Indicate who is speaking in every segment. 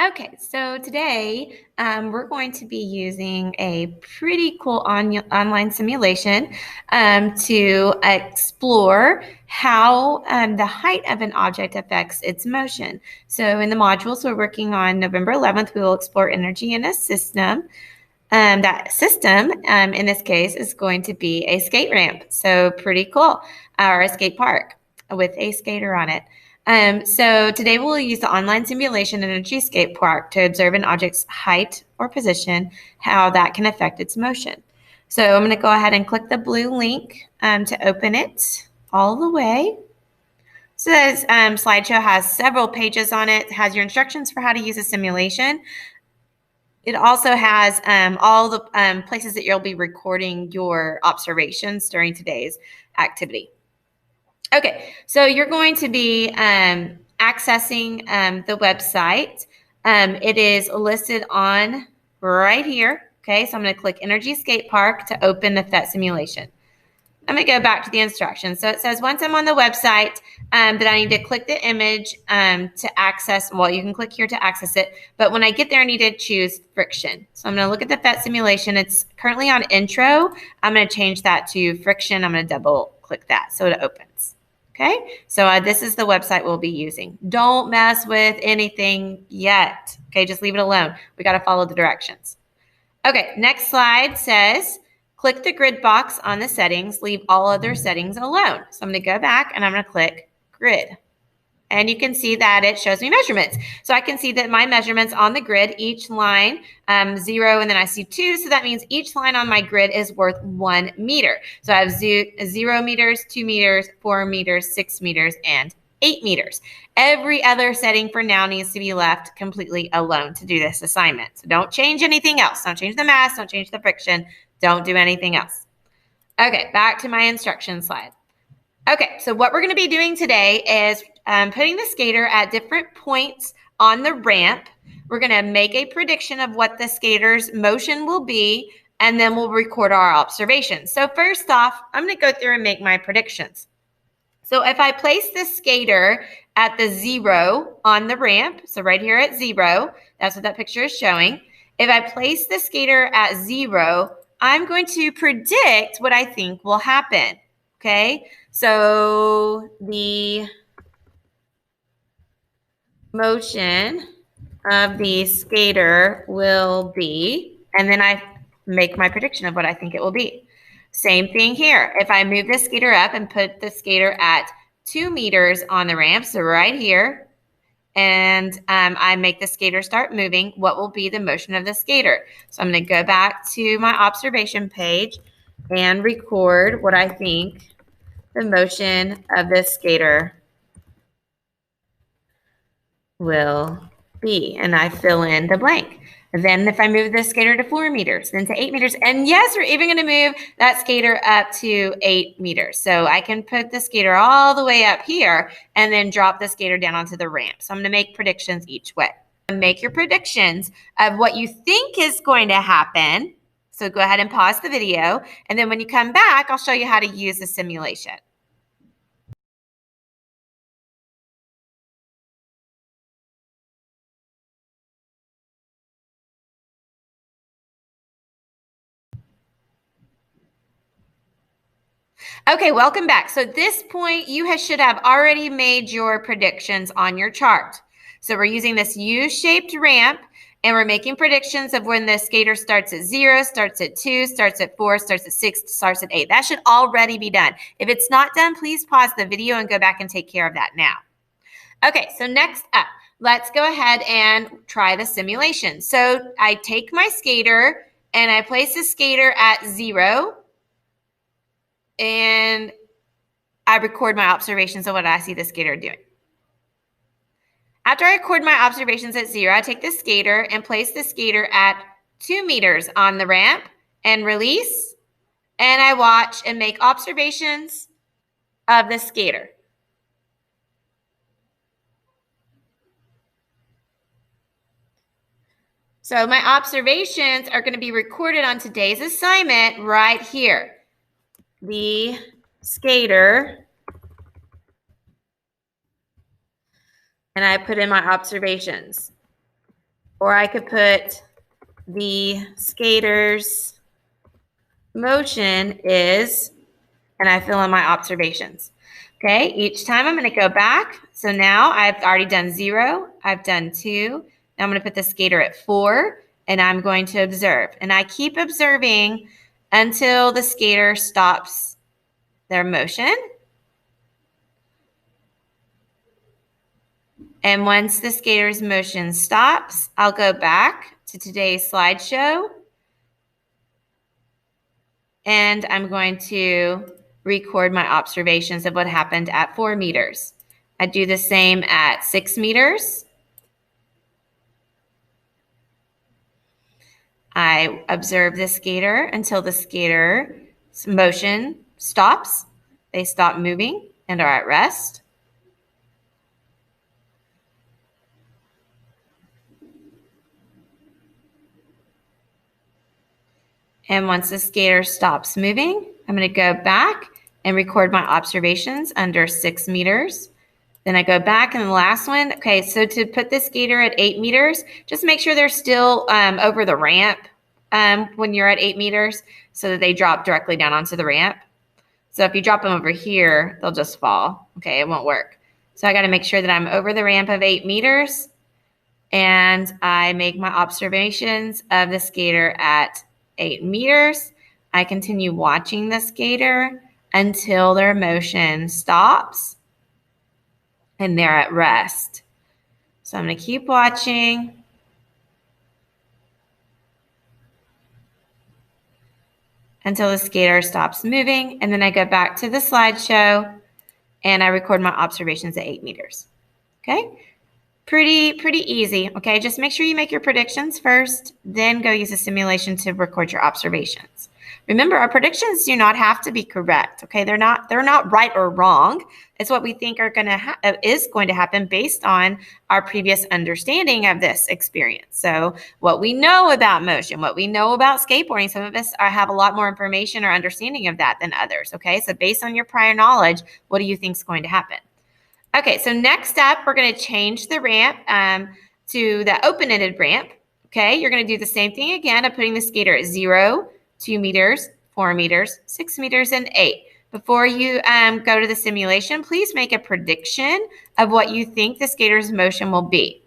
Speaker 1: Okay, so today we're going to be using a pretty cool online simulation to explore how the height of an object affects its motion. So in the modules we're working on November 11th, we will explore energy in a system. That system, in this case, is going to be a skate ramp. So pretty cool, or a skate park with a skater on it. So today we'll use the online simulation energy skate park to observe an object's height or position, how that can affect its motion. So I'm going to go ahead and click the blue link to open it all the way. So this slideshow has several pages on it. It has your instructions for how to use a simulation. It also has all the places that you'll be recording your observations during today's activity. Okay, so you're going to be accessing the website. It is listed on right here. Okay, so I'm going to click Energy Skate Park to open the PhET simulation. I'm going to go back to the instructions. So it says once I'm on the website that I need to click the image to access, well, you can click here to access it, but when I get there, I need to choose friction. So I'm going to look at the PhET simulation. It's currently on intro. I'm going to change that to friction. I'm going to double click that so it opens. Okay, so this is the website we'll be using. Don't mess with anything yet. Okay, just leave it alone. We got to follow the directions. Okay, next slide says, click the grid box on the settings, leave all other settings alone. So I'm going to go back and I'm going to click grid. And you can see that it shows me measurements. So I can see that my measurements on the grid, each line 0, and then I see 2. So that means each line on my grid is worth 1 meter. So I have 0 meters, 2 meters, 4 meters, 6 meters, and 8 meters. Every other setting for now needs to be left completely alone to do this assignment. So don't change anything else. Don't change the mass. Don't change the friction. Don't do anything else. Okay, back to my instruction slide. Okay, so what we're going to be doing today is putting the skater at different points on the ramp. We're going to make a prediction of what the skater's motion will be, and then we'll record our observations. So first off, I'm going to go through and make my predictions. So if I place the skater at the 0 on the ramp, so right here at 0, that's what that picture is showing. If I place the skater at 0, I'm going to predict what I think will happen. Okay, so the motion of the skater will be, and then I make my prediction of what I think it will be. Same thing here. If I move the skater up and put the skater at 2 meters on the ramp, so right here, and I make the skater start moving, what will be the motion of the skater? So I'm going to go back to my observation page and record what I think the motion of this skater will be, and I fill in the blank. Then if I move the skater to 4 meters, then to 8 meters, and yes, we're even going to move that skater up to 8 meters. So I can put the skater all the way up here and then drop the skater down onto the ramp. So I'm going to make predictions each way. Make your predictions of what you think is going to happen. So go ahead and pause the video, and then when you come back, I'll show you how to use the simulation. Okay, welcome back. So at this point, you should have already made your predictions on your chart. So we're using this U-shaped ramp, and we're making predictions of when the skater starts at 0, starts at 2, starts at 4, starts at 6, starts at 8. That should already be done. If it's not done, please pause the video and go back and take care of that now. Okay, so next up, let's go ahead and try the simulation. So I take my skater, and I place the skater at 0, and I record my observations of what I see the skater doing. After I record my observations at 0, I take the skater and place the skater at 2 meters on the ramp and release, and I watch and make observations of the skater. So my observations are going to be recorded on today's assignment right here. The skater, and I put in my observations. Or I could put the skater's motion is, and I fill in my observations. Okay, each time I'm going to go back. So now I've already done 0. I've done 2. Now I'm going to put the skater at 4, and I'm going to observe. And I keep observing until the skater stops their motion. And once the skater's motion stops, I'll go back to today's slideshow. And I'm going to record my observations of what happened at 4 meters. I do the same at 6 meters. I observe the skater until the skater's motion stops. They stop moving and are at rest. And once the skater stops moving, I'm going to go back and record my observations under 6 meters. Then I go back and the last one. Okay, so to put the skater at 8 meters, just make sure they're still over the ramp when you're at 8 meters so that they drop directly down onto the ramp. So if you drop them over here, they'll just fall. Okay, it won't work. So I got to make sure that I'm over the ramp of 8 meters and I make my observations of the skater at 8 meters. I continue watching the skater until their motion stops and they're at rest. So I'm going to keep watching. Until the skater stops moving, and then I go back to the slideshow and I record my observations at 8 meters. Okay? Pretty easy, okay? Just make sure you make your predictions first, then go use a simulation to record your observations. Remember, our predictions do not have to be correct, okay? They're not right or wrong. It's what we think is going to happen based on our previous understanding of this experience. So what we know about motion, what we know about skateboarding, some of us have a lot more information or understanding of that than others, okay? So based on your prior knowledge, what do you think is going to happen? Okay, so next up, we're going to change the ramp to the open-ended ramp. Okay, you're going to do the same thing again of putting the skater at 0, 2 meters, 4 meters, 6 meters, and 8. Before you go to the simulation, please make a prediction of what you think the skater's motion will be.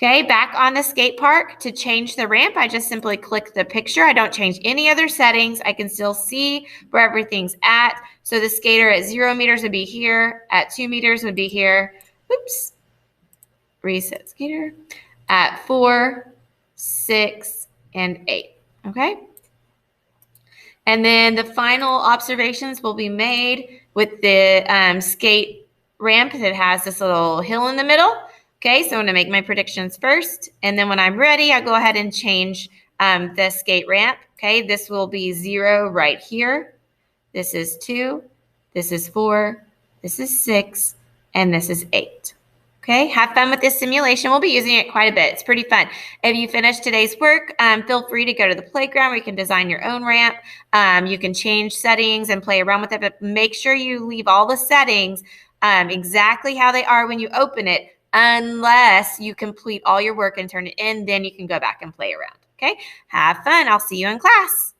Speaker 1: Okay, back on the skate park, to change the ramp, I just simply click the picture. I don't change any other settings. I can still see where everything's at. So the skater at 0 meters would be here. At 2 meters would be here. Oops. Reset skater. At 4, 6, and 8. Okay. And then the final observations will be made with the skate ramp that has this little hill in the middle. Okay, so I'm going to make my predictions first, and then when I'm ready, I go ahead and change the skate ramp. Okay, this will be 0 right here. This is 2, this is 4, this is 6, and this is 8. Okay, have fun with this simulation. We'll be using it quite a bit. It's pretty fun. If you finish today's work, feel free to go to the playground where you can design your own ramp. You can change settings and play around with it, but make sure you leave all the settings exactly how they are when you open it, unless you complete all your work and turn it in, then you can go back and play around. Okay, have fun. I'll see you in class.